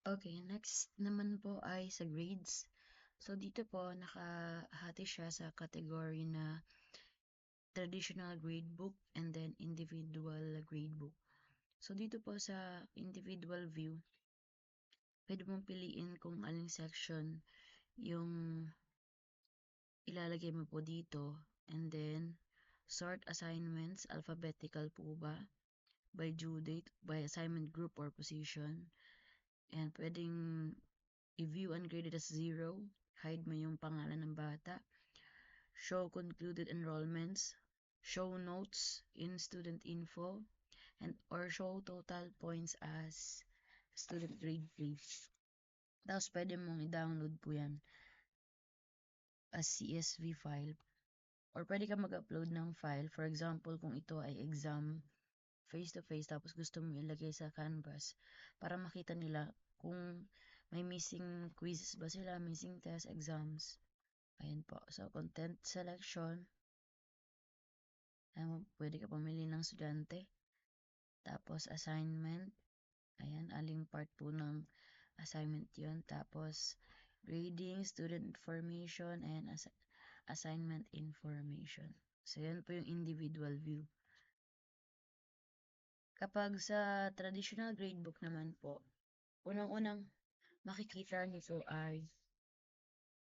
Okay, next naman po ay sa grades. So, dito po nakahati siya sa category na traditional gradebook and then individual gradebook. So, dito po sa individual view, pwede mong piliin kung aling section yung ilalagay mo po dito. And then, sort assignments, alphabetical po ba? By due date, by assignment group or position. And pwedeng i-view ungraded as 0. Hide mo yung pangalan ng bata. Show concluded enrollments. Show notes in student info. And or show total points as student grade brief. Tapos pwede mong i-download po yan as CSV file. Or pwede ka mag-upload ng file. For example, kung ito ay exam face-to-face tapos gusto mo ilagay sa Canvas para makita nila kung may missing quizzes ba sila, missing test, exams. Ayan po. So, content selection. Ayan, pwede ka pumili ng estudyante. Tapos, assignment. Ayan, aling part po ng assignment yon. Tapos, grading, student information, and assignment information. So, yan po yung individual view. Kapag sa traditional gradebook naman po, unang-unang makikita nito ay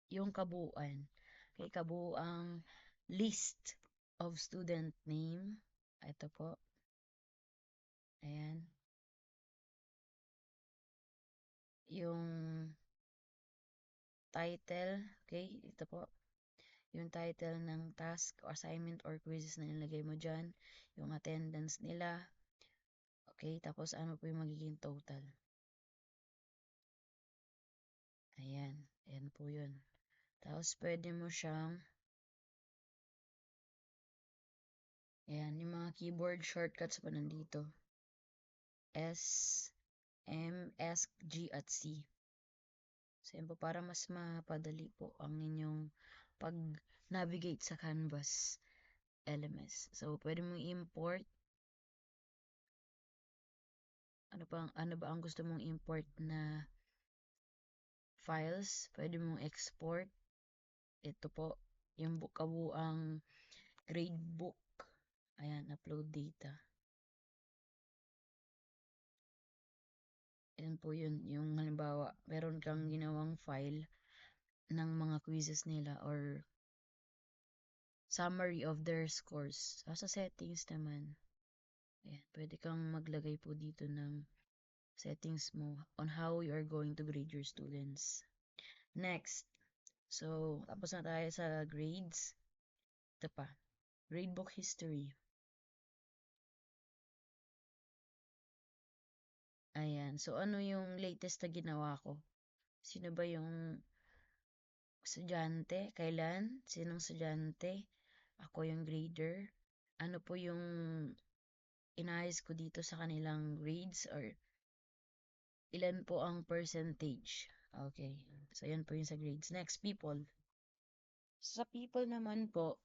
yung kabuuan. Okay, kabuuang list of student name. Ito po. Ayan. Yung title. Okay, ito po. Yung title ng task, or assignment, or quizzes na nilagay mo dyan. Yung attendance nila. Okay, tapos ano po yung magiging total. Ayan. Ayan po yun. Tapos pwede mo siyang ayan, yung mga keyboard shortcuts pa nandito. S, M, S, G, at C. So, yun po, para mas mapadali po ang inyong pag-navigate sa Canvas LMS. So, pwede mong import. Ano ba ang gusto mong import na files? Pwede mong export. Ito po, yung kabuang gradebook. Ayan, upload data. Yan po yun, yung halimbawa, meron kang ginawang file ng mga quizzes nila or summary of their scores. So, sa settings naman, ayan, pwede kang maglagay po dito ng settings mo on how you are going to grade your students. Next, so, tapos na tayo sa grades. Ito pa, gradebook history. Ayan, so ano yung latest na ginawa ko? Sino ba yung estudyante? Kailan? Sinong estudyante? Ako yung grader. Ano po yung inayos ko dito sa kanilang grades or ilan po ang percentage? Okay. So, yan po yung sa grades. Next, people. Sa people naman po,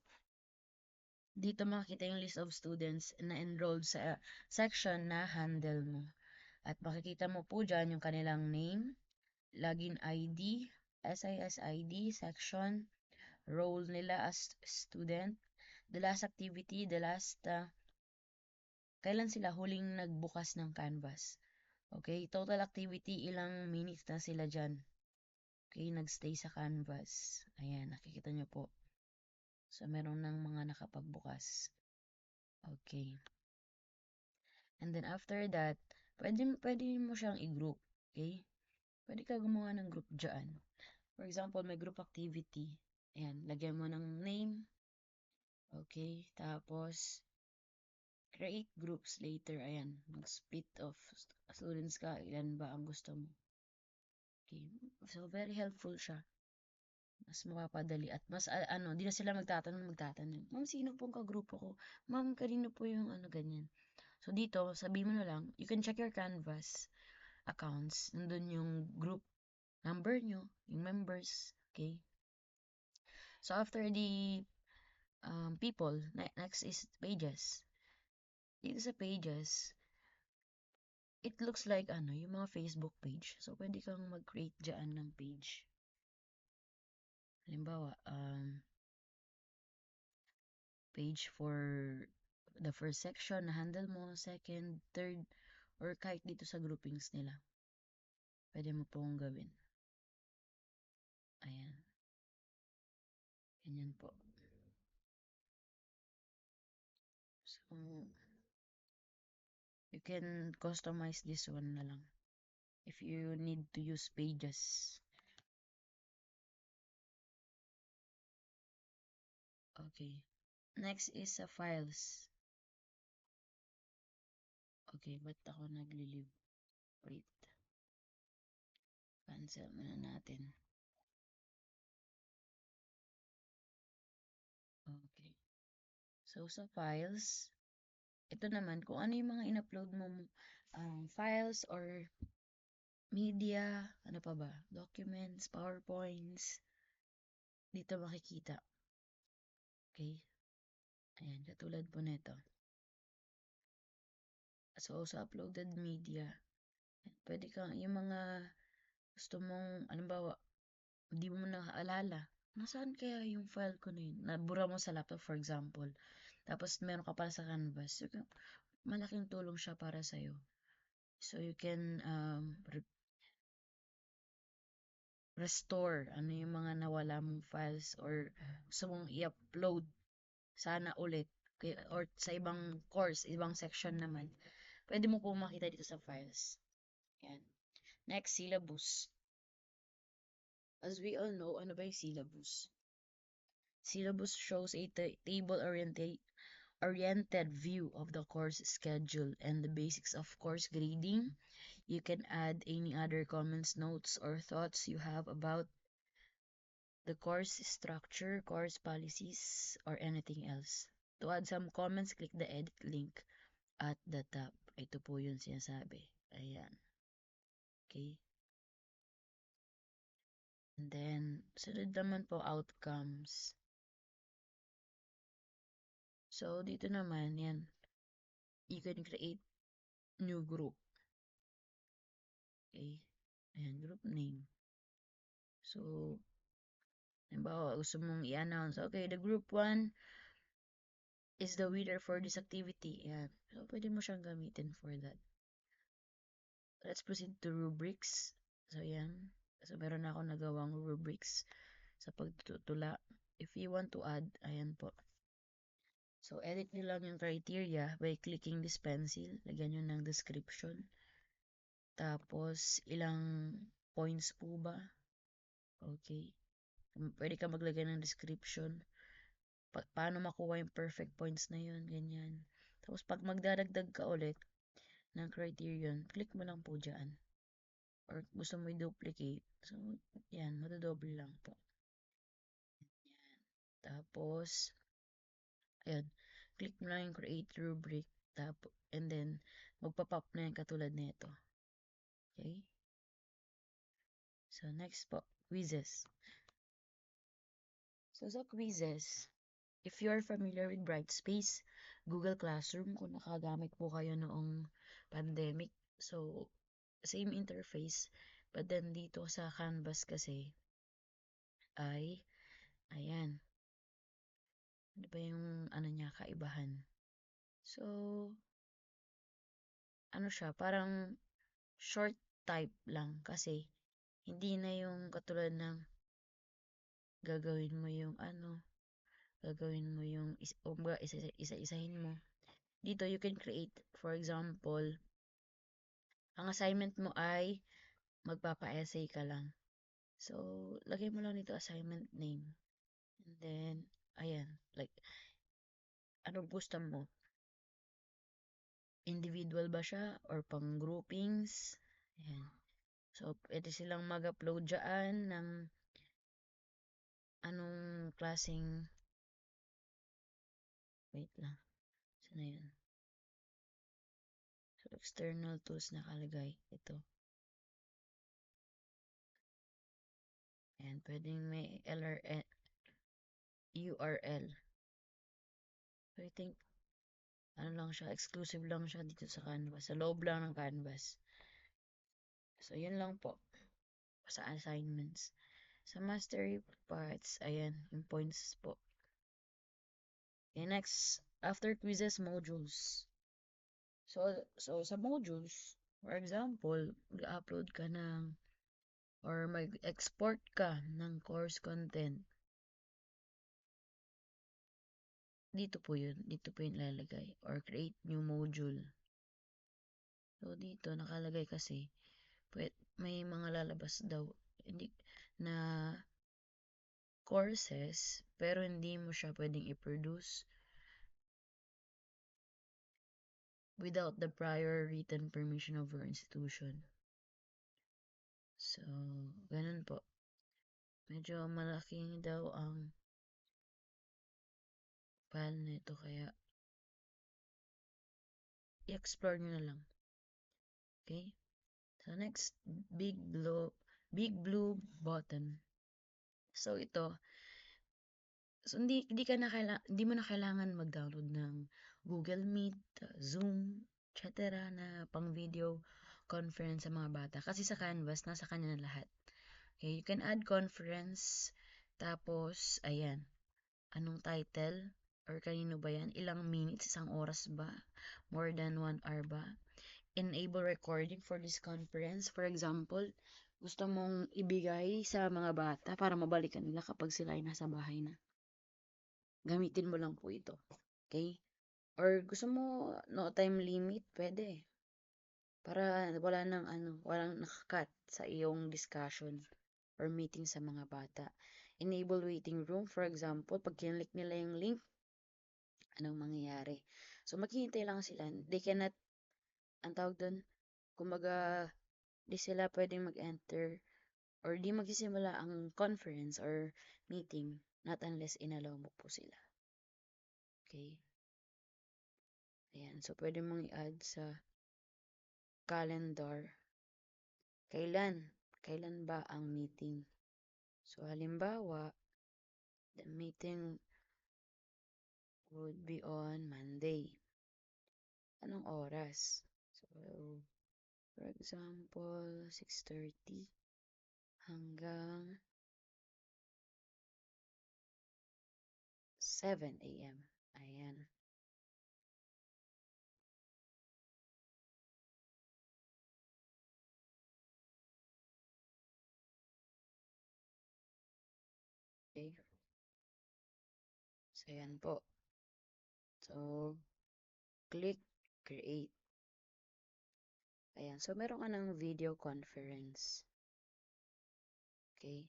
dito makikita yung list of students na enrolled sa section na handle mo. At makikita mo po dyan yung kanilang name, login ID, SIS ID, section, role nila as student, the last activity, the last, kailan sila huling nagbukas ng Canvas. Okay, total activity, ilang minutes na sila dyan. Okay, nagstay sa Canvas. Ayan, nakikita nyo po. So, meron ng mga nakapagbukas. Okay. And then after that, pwede mo siyang i-group. Okay? Pwede ka gumawa ng group dyan. For example, may group activity. Ayan, lagyan mo ng name. Okay? Tapos, create groups later. Ayan, mag-split of students ka. Ilan ba ang gusto mo? Okay? So, very helpful siya. Mas mapapadali at mas di na sila magtatanong. Ma'am, sino pong kagrupo ko? Ma'am, kanino po yung ano ganyan? So dito, sabihin mo na lang, you can check your Canvas accounts. Nandun yung group number nyo, yung members, okay? So after the people, next is pages. Dito sa pages, it looks like yung mga Facebook page. So, pwede kang mag-create dyan ng page. Halimbawa, page for the first section na handle mo, second, third, or kahit dito sa groupings nila. Pwede mo pong gawin. Ayan. Ganyan po. So, you can customize this one na lang if you need to use pages. Okay. Next is sa files. Okay, ba't ako nagli-leave? Wait. Cancel muna natin. Okay. So, sa files, ito naman, kung ano yung mga in-upload mo files or media, ano pa ba? Documents, PowerPoints, dito makikita. Okay? Ayan, katulad po nito. So, sa uploaded media, pwede kang, yung mga gusto mong, halimbawa, hindi mo nakaalala, nasaan kaya yung file ko na yun? Nabura mo sa laptop, for example. Tapos, meron ka pala sa Canvas. So, malaking tulong siya para sa'yo. So, you can restore ano yung mga nawala mong files or gusto mong i-upload sana ulit or sa ibang course, ibang section naman. Pwede mo po makita dito sa files. Yan. Next, syllabus. As we all know, ano ba yung syllabus? Syllabus shows a table-oriented view of the course schedule and the basics of course grading. You can add any other comments, notes, or thoughts you have about the course structure, course policies, or anything else. To add some comments, click the edit link at the top. Ito po yung sinasabi. Ayan. Okay. And then, sunod naman po outcomes. So, dito naman, yan. You can create new group. Okay. Ayan, group name. So, halimbawa, gusto mong i-announce, okay, the group 1 is the winner for this activity. Ayan. So, pwede mo siyang gamitin for that. Let's proceed to rubrics. So, yan. So, meron na ako nagawang rubrics sa pagtutula. If you want to add, ayan po. So, edit nyo lang yung criteria by clicking this pencil. Lagyan nyo ng description. Tapos, ilang points po ba? Okay. Pwede ka maglagay ng description. Paano makuha yung perfect points na yun, ganyan. Tapos, pag magdadagdag ka ulit ng criterion, click mo lang po dyan. Or gusto mo i-duplicate. So, yan, madodoble lang po. Yan. Tapos, ayan, click mo lang yung create rubric. And then, magpa-pop na yan katulad nito. Okay? So, next po, quizzes. So, sa quizzes, if you are familiar with Brightspace, Google Classroom, kung nakagamit po kayo noong pandemic, so, same interface, but then dito sa Canvas kasi, ay, ayan, ano ba yung niya, kaibahan? So, ano siya, parang short type lang kasi hindi na yung katulad ng gagawin mo yung gagawin mo yung isa-isahin mo. Dito, you can create, for example, ang assignment mo ay magpapa-essay ka lang. So, lagay mo lang dito assignment name. And then, ayan, like, anong gusto mo? Individual ba siya or pang groupings? Ayan. So, pwede silang mag-upload dyan ng anong klaseng, wait lang, saan na yun? So, external tools nakalagay. Ito. Ayan, pwedeng may URL. So, I think ano lang siya, exclusive lang siya dito sa Canvas. Sa loob lang ng Canvas. So, yun lang po sa assignments. Sa mastery parts, ayan, yung points po. Okay, next, after quizzes, modules. So sa modules, for example, mag-upload ka ng or mag-export ka ng course content. Dito po yun. Dito po yung ilalagay. Or create new module. So, dito nakalagay kasi may mga lalabas daw hindi na courses pero hindi mo siya pwedeng i-produce without the prior written permission of your institution. So, ganun po. Medyo malaking daw ang file nito kaya i-explore nyo na lang. Okay? So, next, big blue button. So, ito, so hindi mo na kailangan mag-download ng Google Meet, Zoom, etc. na pang video conference sa mga bata. Kasi sa Canvas, nasa kanya na lahat. Okay, you can add conference, tapos, ayan, anong title, or kanino ba yan, ilang minutes, isang oras ba, more than 1 hour ba, enable recording for this conference. For example, gusto mong ibigay sa mga bata para mabalikan nila kapag sila ay nasa bahay na. Gamitin mo lang po ito. Okay? Or gusto mo no time limit, pwede. Para walang nakakat sa iyong discussion or meeting sa mga bata. Enable waiting room, for example, pag kinlik nila yung link, anong mangyayari? So, maghihintay lang sila. They cannot, ang tawag doon, kumbaga, di sila pwedeng mag-enter or di magsisimula ang conference or meeting not unless inallow mo po sila. Okay? Ayan. So, pwede mong i-add sa calendar. Kailan ba ang meeting? So, halimbawa, the meeting would be on Monday. Anong oras? So, for example, 6:30 hanggang 7 a.m. Ayan. Okay. So, ayan po. So, click create. Ayan. So, meron ka ng video conference. Okay.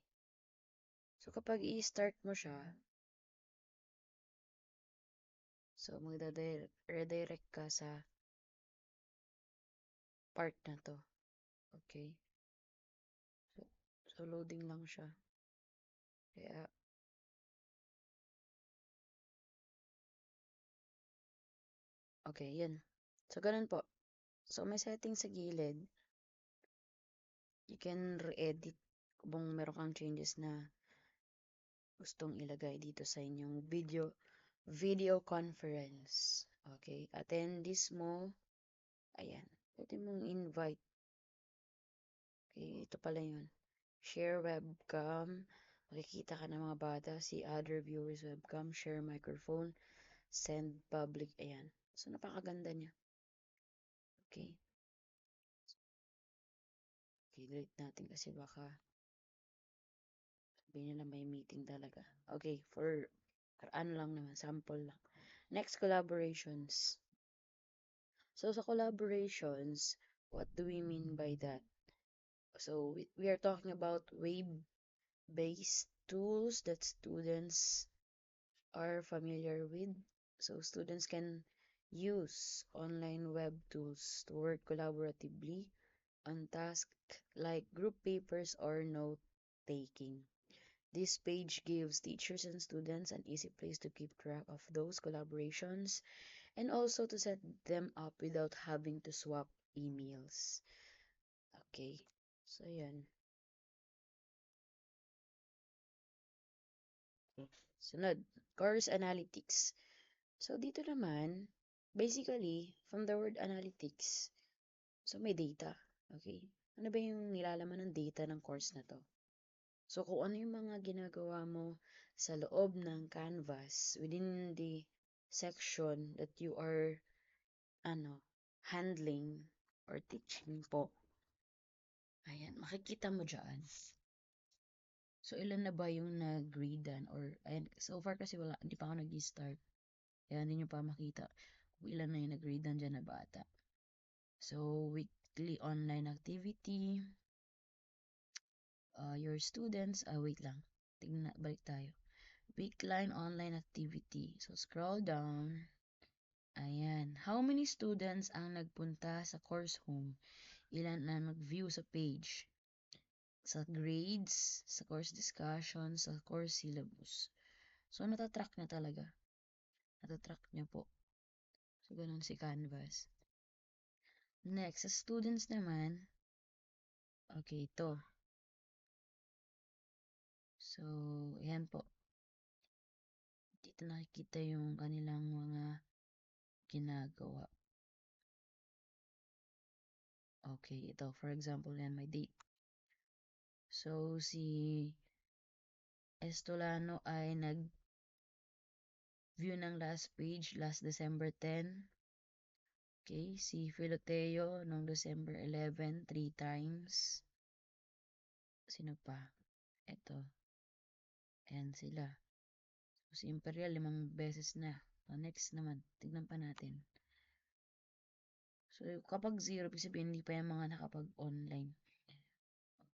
So, kapag i-start mo siya, so, redirect ka sa part na to. Okay. So loading lang siya. Kaya, okay, yun. So, ganun po. So, may setting sa gilid. You can re-edit kung meron kang changes na gustong ilagay dito sa inyong video conference. Okay. Attendees mo. Ayan. Pwede mong invite. Okay. Ito pala yun. Share webcam. Makikita ka ng mga bata. See other viewers webcam. Share microphone. Send public. Ayan. So, napakaganda niya. Okay. Okay, delete natin kasi baka sabihin nila may meeting talaga. Okay, for ano lang naman, sample lang. Next, collaborations. So, sa collaborations, what do we mean by that? So, we are talking about web-based tools that students are familiar with. So, students can use online web tools to work collaboratively on tasks like group papers or note-taking. This page gives teachers and students an easy place to keep track of those collaborations and also to set them up without having to swap emails. Okay, so yan. Okay. Sunod, course analytics. So dito naman, Basically, from the word analytics, so may data. Okay? Ano ba yung nilalaman ng data ng course na to? So, kung ano yung mga ginagawa mo sa loob ng Canvas, within the section that you are, handling or teaching po, ayan, makikita mo dyan. So, ilan na ba yung nag-gradean or, ayan, so far kasi wala, hindi pa ako nag-start. Kaya hindi nyo pa makita kung ilan na yung nag-gradean dyan na bata. So, weekly online activity, your students, wait lang, tingnan, balik tayo. Weekly online activity. So, scroll down. Ayan. How many students ang nagpunta sa course home? Ilan na nag-view sa page? Sa grades, sa course discussion, sa course syllabus. So, natatrack na talaga. Natatrack niya po. So, ganun si Canvas. Next, sa students naman, okay, ito. So, yan po. Dito nakikita yung kanilang mga ginagawa. Okay, ito. For example, yan, may date. So, si Estolano ay nag-view ng last page last December 10. Okay, si Filoteo noong December 11, 3 times. Sino pa? Ito. Ayan sila. So, si Imperial, 5 beses na. So, next naman, tignan pa natin. So, kapag 0, ibig sabihin, hindi pa yung mga nakapag-online.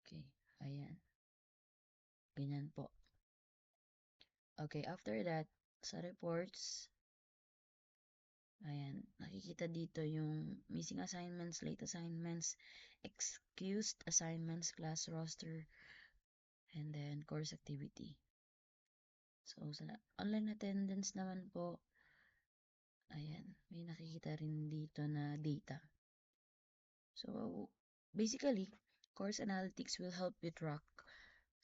Okay, ayan. Ganyan po. Okay, after that, sa reports, ayan, nakikita dito yung missing assignments, late assignments, excused assignments, class roster, and then course activity. So, sa online attendance naman po, ayan, may nakikita rin dito na data. So, basically, course analytics will help you track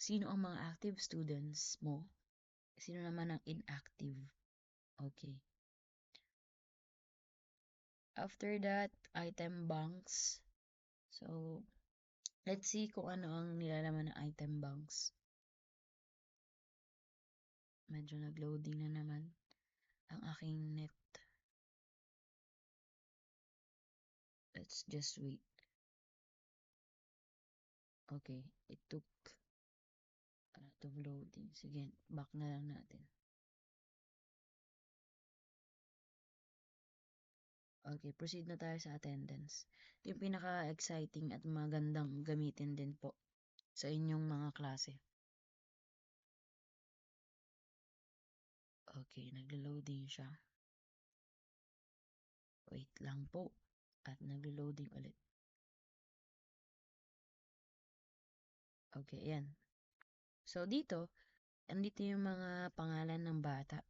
sino ang mga active students mo, sino naman ang inactive. Okay. After that, item banks. So, let's see kung ano ang nilalaman ng item banks. Medyo nag-loading na naman ang aking net. Let's just wait. Okay, it took a lot of loading. Sige, back na lang natin. Okay, proceed na tayo sa attendance. Ito yung pinaka-exciting at magandang gamitin din po sa inyong mga klase. Okay, naglo-loading siya. Wait lang po. At naglo-loading ulit. Okay, ayan. So, dito, andito yung mga pangalan ng bata.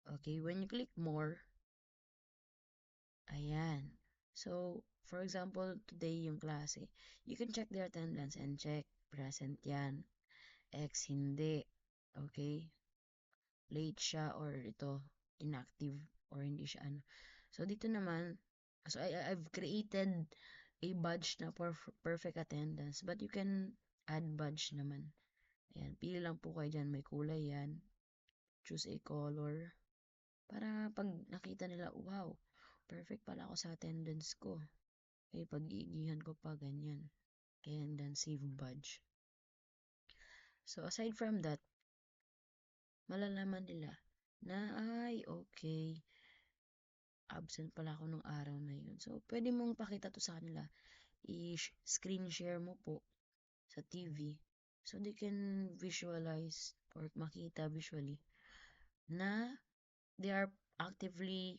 Okay, when you click more, ayan. So, for example, today yung klase, you can check their attendance and check present yan. X hindi. Okay? Late siya or ito, inactive or hindi siya ano. So, dito naman, so I've created a badge na for perfect attendance but you can add badge naman. Ayan, pili lang po kayo dyan. May kulay yan. Choose a color. Para pag nakita nila, wow, perfect pala ako sa attendance ko. Okay, pag-iigihan ko pa, ganyan. And then save badge. So, aside from that, malalaman nila na, ay, okay, absent pala ako nung araw na yun. So, pwede mong pakita to sa kanila. I-screen share mo po sa TV. So, they can visualize or makita visually na they are actively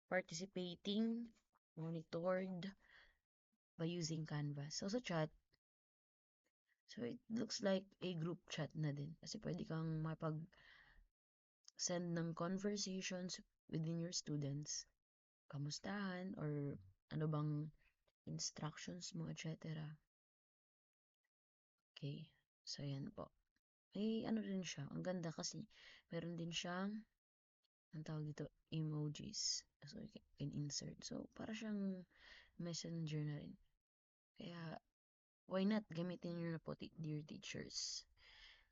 participating, monitored by using Canvas. So, sa chat, so it looks like a group chat na din. Kasi pwede kang send ng conversations within your students. Kamustahan or ano bang instructions mo, etc. Okay. So, yan po. May ano rin siya. Ang ganda kasi meron din siyang ang tawag dito, emojis. So, you can insert. So, para siyang messenger na rin. Kaya, why not? Gamitin nyo na po, dear teachers.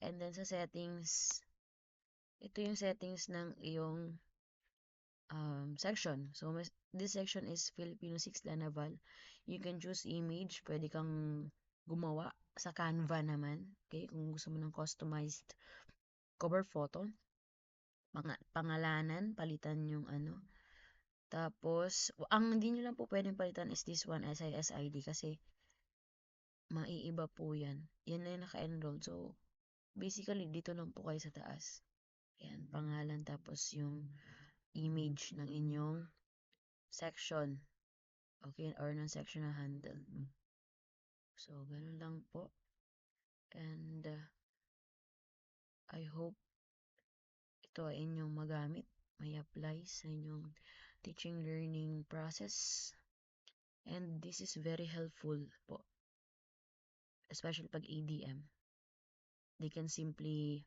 And then, sa settings, ito yung settings ng iyong section. So, this section is Filipino 6 Lanaval. You can choose image. Pwede kang gumawa sa Canva naman. Okay? Kung gusto mo ng customized cover photo. Pangalanan, palitan yung ano. Tapos, ang hindi nyo lang po pwedeng palitan is this one, SISID. Kasi, maiiba po yan. Yan na yung naka-enroll. So, basically, dito lang po kayo sa taas. Yan, pangalan. Tapos, yung image ng inyong section. Okay, or ng section na handle. So, ganun lang po. And, I hope ito ay inyong magamit, may apply sa inyong teaching learning process. And this is very helpful po, especially pag ADM. They can simply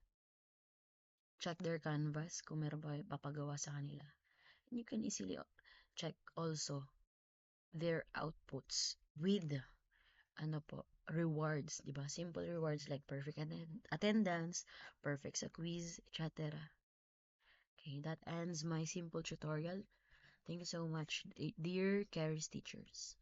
check their canvas kung meron pa papagawa sa kanila. And you can easily check also their outputs with rewards, di ba? Simple rewards like perfect attendance, perfect sa quiz, etc. Okay, that ends my simple tutorial. Thank you so much, dear Caris teachers.